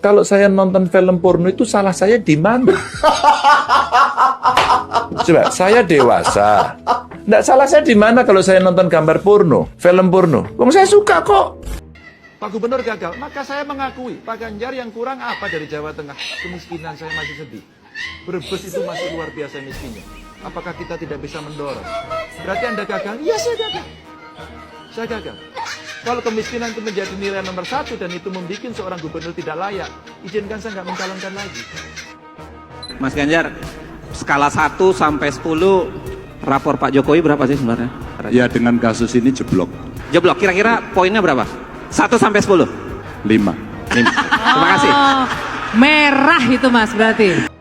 Kalau saya nonton film porno itu salah saya di mana? Coba, saya dewasa. Nggak salah saya di mana kalau saya nonton gambar porno, film porno? Wong saya suka kok. Pak Gubernur gagal, maka saya mengakui Pak Ganjar yang kurang apa dari Jawa Tengah? Kemiskinan saya masih sedih. Brebes itu masih luar biasa miskinnya. Apakah kita tidak bisa mendorong? Berarti Anda gagal? Iya, saya gagal. Saya gagal. Kalau kemiskinan itu menjadi nilai nomor 1 dan itu membuat seorang gubernur tidak layak, izinkan saya nggak mencalonkan lagi. Mas Ganjar, skala 1 sampai 10, rapor Pak Jokowi berapa sih sebenarnya? Ya dengan kasus ini jeblok. Jeblok, kira-kira poinnya berapa? 1 sampai 10? 5. Terima kasih. Merah itu Mas berarti.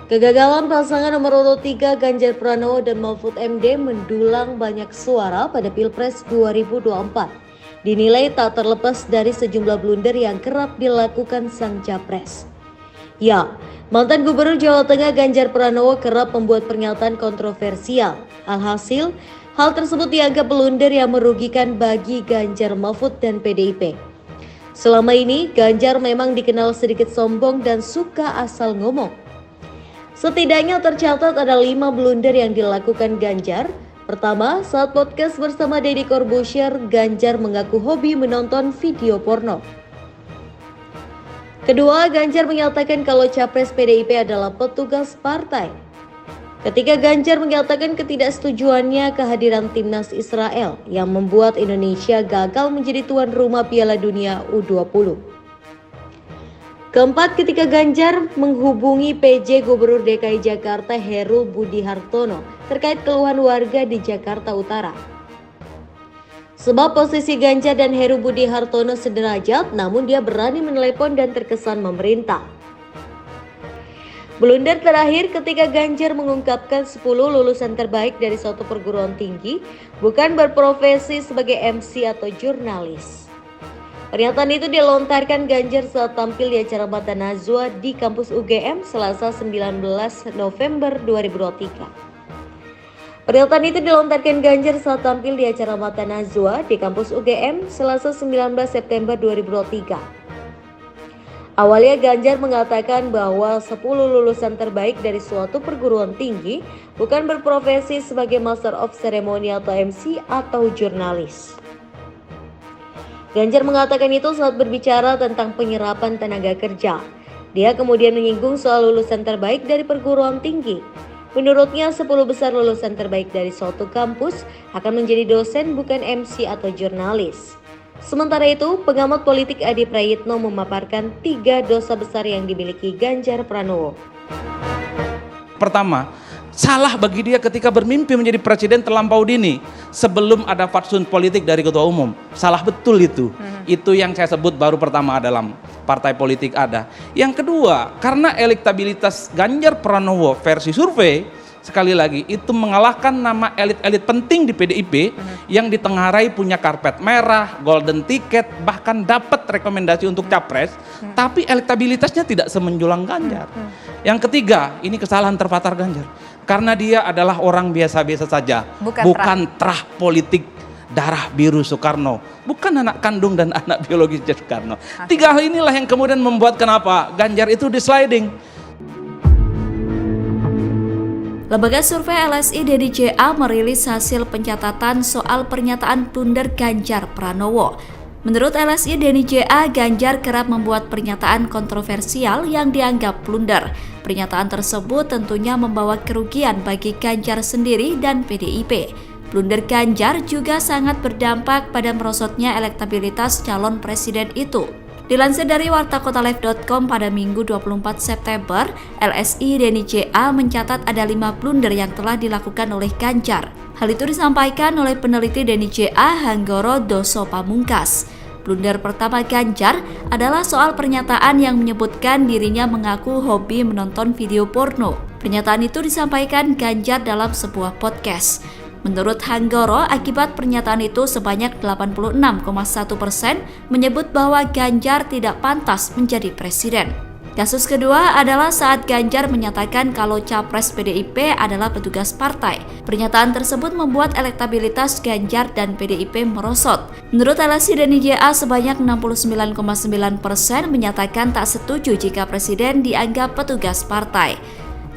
Kegagalan pasangan nomor urut 3 Ganjar Pranowo dan Mahfud MD mendulang banyak suara pada Pilpres 2024. Dinilai tak terlepas dari sejumlah blunder yang kerap dilakukan sang capres. Ya, mantan Gubernur Jawa Tengah Ganjar Pranowo kerap membuat pernyataan kontroversial. Alhasil, hal tersebut dianggap blunder yang merugikan bagi Ganjar, Mahfud, dan PDIP. Selama ini, Ganjar memang dikenal sedikit sombong dan suka asal ngomong. Setidaknya tercatat ada 5 blunder yang dilakukan Ganjar. Pertama, saat podcast bersama Deddy Corbuzier, Ganjar mengaku hobi menonton video porno. Kedua, Ganjar menyatakan kalau capres PDIP adalah petugas partai. Ketiga, Ganjar menyatakan ketidaksetujuannya kehadiran timnas Israel yang membuat Indonesia gagal menjadi tuan rumah Piala Dunia U20. Keempat, ketika Ganjar menghubungi PJ Gubernur DKI Jakarta Heru Budi Hartono terkait keluhan warga di Jakarta Utara. Sebab posisi Ganjar dan Heru Budi Hartono sederajat, namun dia berani menelepon dan terkesan memerintah. Blunder terakhir ketika Ganjar mengungkapkan 10 lulusan terbaik dari suatu perguruan tinggi bukan berprofesi sebagai MC atau jurnalis. Pernyataan itu dilontarkan Ganjar saat tampil di acara Mata Najwa di kampus UGM Selasa 19 November 2023. Pernyataan itu dilontarkan Ganjar saat tampil di acara Mata Najwa di kampus UGM Selasa 19 September 2023. Awalnya Ganjar mengatakan bahwa 10 lulusan terbaik dari suatu perguruan tinggi bukan berprofesi sebagai Master of Ceremony atau MC atau jurnalis. Ganjar mengatakan itu saat berbicara tentang penyerapan tenaga kerja. Dia kemudian menyinggung soal lulusan terbaik dari perguruan tinggi. Menurutnya 10 besar lulusan terbaik dari suatu kampus akan menjadi dosen bukan MC atau jurnalis. Sementara itu, pengamat politik Adi Prayitno memaparkan 3 dosa besar yang dimiliki Ganjar Pranowo. Pertama, salah bagi dia ketika bermimpi menjadi presiden terlampau dini sebelum ada fatsun politik dari ketua umum. Salah betul itu. Itu yang saya sebut baru pertama dalam partai politik ada. Yang kedua, karena elektabilitas Ganjar Pranowo versi survei sekali lagi itu mengalahkan nama elit-elit penting di PDIP yang ditengarai punya karpet merah, golden ticket, bahkan dapat rekomendasi untuk capres, tapi elektabilitasnya tidak semenjulang Ganjar. Yang ketiga, ini kesalahan terfatar Ganjar. Karena dia adalah orang biasa-biasa saja, bukan terah politik darah biru Soekarno, bukan anak kandung dan anak biologis Soekarno. 3 hal inilah yang kemudian membuat kenapa Ganjar itu disliding. Lembaga survei LSI DNIJA merilis hasil pencatatan soal pernyataan blunder Ganjar Pranowo. Menurut LSI DNIJA, Ganjar kerap membuat pernyataan kontroversial yang dianggap blunder. Pernyataan tersebut tentunya membawa kerugian bagi Ganjar sendiri dan PDIP. Blunder Ganjar juga sangat berdampak pada merosotnya elektabilitas calon presiden itu. Dilansir dari wartakotalive.com pada Minggu 24 September, LSI DNIJA mencatat ada 5 blunder yang telah dilakukan oleh Ganjar. Hal itu disampaikan oleh peneliti DNIJA Hanggoro Doso Pamungkas. Blunder pertama Ganjar adalah soal pernyataan yang menyebutkan dirinya mengaku hobi menonton video porno. Pernyataan itu disampaikan Ganjar dalam sebuah podcast. Menurut Hanggoro, akibat pernyataan itu sebanyak 86,1% menyebut bahwa Ganjar tidak pantas menjadi presiden. Kasus kedua adalah saat Ganjar menyatakan kalau capres PDIP adalah petugas partai. Pernyataan tersebut membuat elektabilitas Ganjar dan PDIP merosot. Menurut LSI Denny JA, sebanyak 69,9% menyatakan tak setuju jika presiden dianggap petugas partai.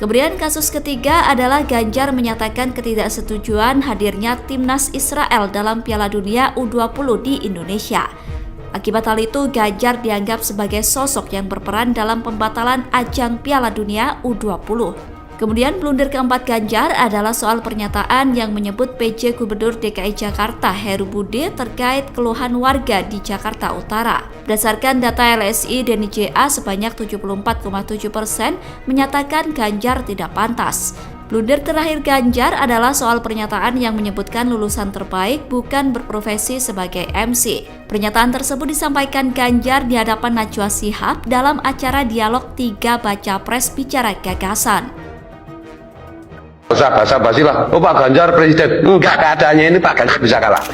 Kemudian kasus ketiga adalah Ganjar menyatakan ketidaksetujuan hadirnya timnas Israel dalam Piala Dunia U20 di Indonesia. Akibat hal itu, Ganjar dianggap sebagai sosok yang berperan dalam pembatalan ajang Piala Dunia U20. Kemudian blunder keempat Ganjar adalah soal pernyataan yang menyebut PJ Gubernur DKI Jakarta Heru Budi terkait keluhan warga di Jakarta Utara. Berdasarkan data LSI Denny JA, sebanyak 74,7% menyatakan Ganjar tidak pantas. Blunder terakhir Ganjar adalah soal pernyataan yang menyebutkan lulusan terbaik bukan berprofesi sebagai MC. Pernyataan tersebut disampaikan Ganjar di hadapan Najwa Shihab dalam acara dialog 3 Baca Pres Bicara Gagasan. Usah basa-basi lah. Oh, Pak Ganjar presiden. Enggak, keadaannya ini Pak Ganjar bisa kalah.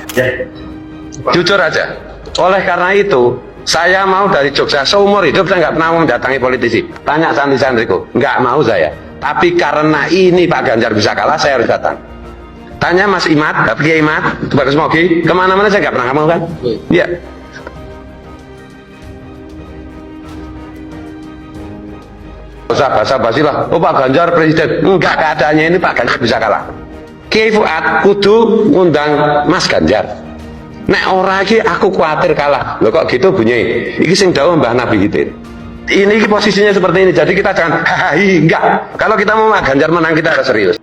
Jujur aja. Oleh karena itu, saya mau dari Jogja, seumur hidup saya nggak pernah mendatangi politisi. Tanya santri-santriku, nggak mau saya. Tapi karena ini Pak Ganjar bisa kalah, saya harus datang. Tanya Mas Imad, Kiai Imad, Bagus Mogi, kemana-mana saya nggak pernah mau kan? Iya. Usah basa-basi lah. Oh, Pak Ganjar presiden. Enggak, keadaannya ini Pak Ganjar bisa kalah. Kiai Fuad kudu ngundang Mas Ganjar. Nek ora iki aku khawatir kalah. Loh kok gitu bunyi? Iki sing dawuh Mbah Nabi gitu. Ini posisinya seperti ini. Jadi kita jangan hahaha, enggak. Kalau kita mau Mas Ganjar menang, kita harus serius.